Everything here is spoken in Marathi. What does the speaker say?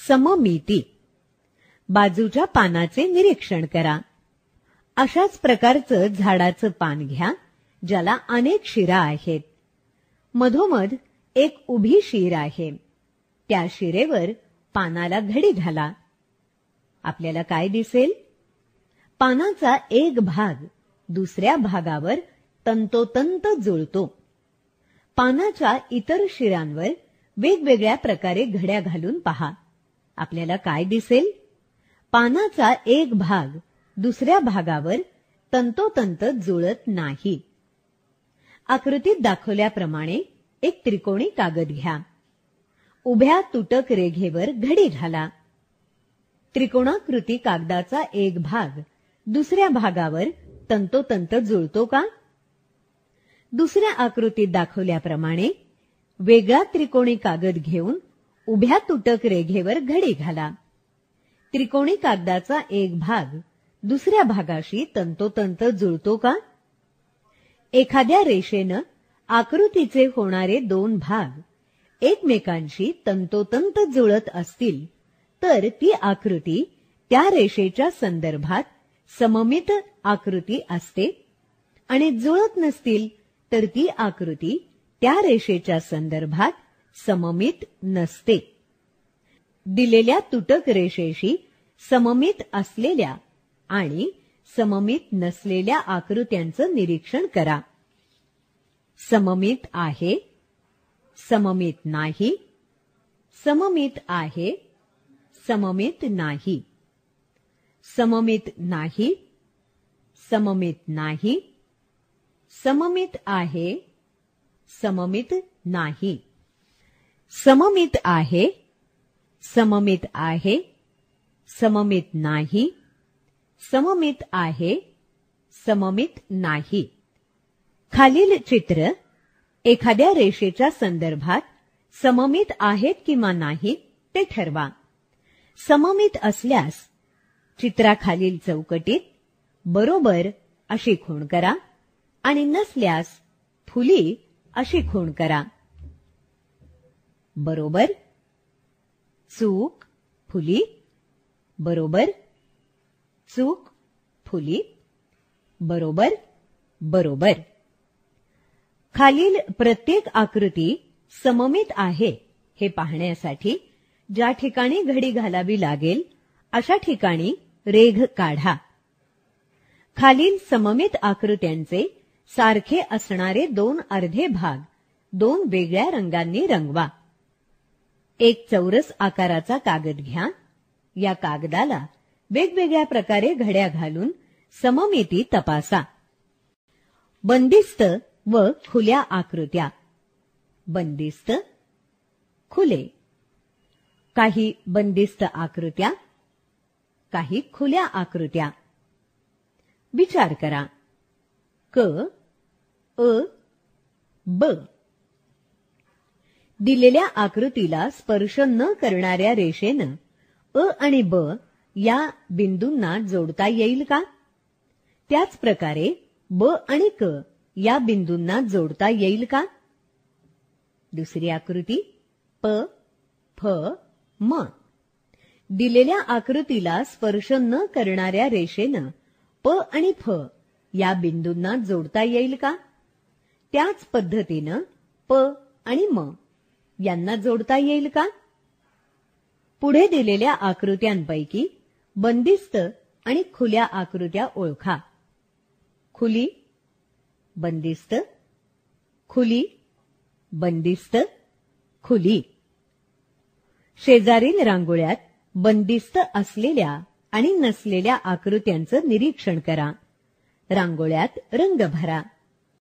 सममिती. बाजूच्या पानाचे निरीक्षण करा. अशाच प्रकारचं झाडाचं पान घ्या, ज्याला अनेक शिरा आहेत. मधोमध एक उभी शीर आहे. त्या शिरेवर पानाला घडी घाला. आपल्याला काय दिसेल? पानाचा एक भाग दुसऱ्या भागावर तंतोतंत जुळतो. पानाच्या इतर शिरांवर वेगवेगळ्या प्रकारे घड्या घालून पहा. आपल्याला काय दिसेल? पानाचा एक भाग दुसऱ्या भागावर तंतोतंत जुळत नाही. आकृतीत दाखवल्याप्रमाणे एक त्रिकोणी कागद घ्या. उभ्या तुटक रेघेवर घडी घाला. त्रिकोणाकृती कागदाचा एक भाग दुसऱ्या भागावर तंतोतंत जुळतो का? दुसऱ्या आकृतीत दाखवल्याप्रमाणे वेगळा त्रिकोणी कागद घेऊन उभ्या तुटक रेघेवर घडी घाला. त्रिकोणी कागदाचा एक भाग दुसऱ्या भागाशी तंतोतंत जुळतो का? एखाद्या रेषेनं आकृतीचे होणारे दोन भाग एकमेकांशी तंतोतंत जुळत असतील तर ती आकृती त्या रेषेच्या संदर्भात सममित आकृती असते, आणि जुळत नसतील तर ती आकृती त्या रेषेच्या संदर्भात सममित नसते. दिलेल्या तुटक रेषेशी सममित असलेल्या आणि सममित नसलेल्या आकृत्यांचं निरीक्षण करा. सममित आहे, सममित नाही, सममित आहे, सममित नाही, सममित नाही, सममित नाही, सममित आहे, सममित नाही, सममित आहे, सममित आहे, सममित नाही, सममित आहे, सममित नाही. खालील चित्र एखाद्या रेषेच्या संदर्भात सममित आहेत किंवा नाहीत ते ठरवा. सममित असल्यास चित्राखालील चौकटीत बरोबर अशी खूण करा आणि नसल्यास फुली अशी खूण करा. बरोबर, चूक, फुली, बरोबर, चूक, फुली, बरोबर, बरोबर. खालील प्रत्येक आकृती सममित आहे हे पाहण्यासाठी ज्या ठिकाणी घडी घालावी लागेल अशा ठिकाणी रेघ काढा. खालील सममित आकृत्यांचे सारखे असणारे दोन अर्धे भाग दोन वेगळ्या रंगांनी रंगवा. एक चौरस आकाराचा कागद घ्या. या कागदाला वेगवेगळ्या प्रकारे घड्या घालून सममिती तपासा. बंदिस्त व खुल्या आकृत्या. बंदिस्त, खुले. काही बंदिस्त आकृत्या, काही खुल्या आकृत्या. विचार करा. क, अ, ब. दिलेल्या आकृतीला स्पर्श न करणाऱ्या रेषेनं अ आणि ब या बिंदूंना जोडता येईल का? त्याच प्रकारे ब आणि क या बिंदूंना जोडता येईल का? दुसरी आकृती प, फ, म. दिलेल्या आकृतीला स्पर्श न करणाऱ्या रेषेनं प आणि फ या बिंदूंना जोडता येईल का? त्याच पद्धतीनं प आणि म यांना जोडता येईल का? पुढे दिलेल्या आकृत्यांपैकी बंदिस्त आणि खुल्या आकृत्या ओळखा. खुली, बंदिस्त, खुली, बंदिस्त, खुली. शेजारील रांगोळ्यात बंदिस्त असलेल्या आणि नसलेल्या आकृत्यांचं निरीक्षण करा. रांगोळ्यात रंग भरा.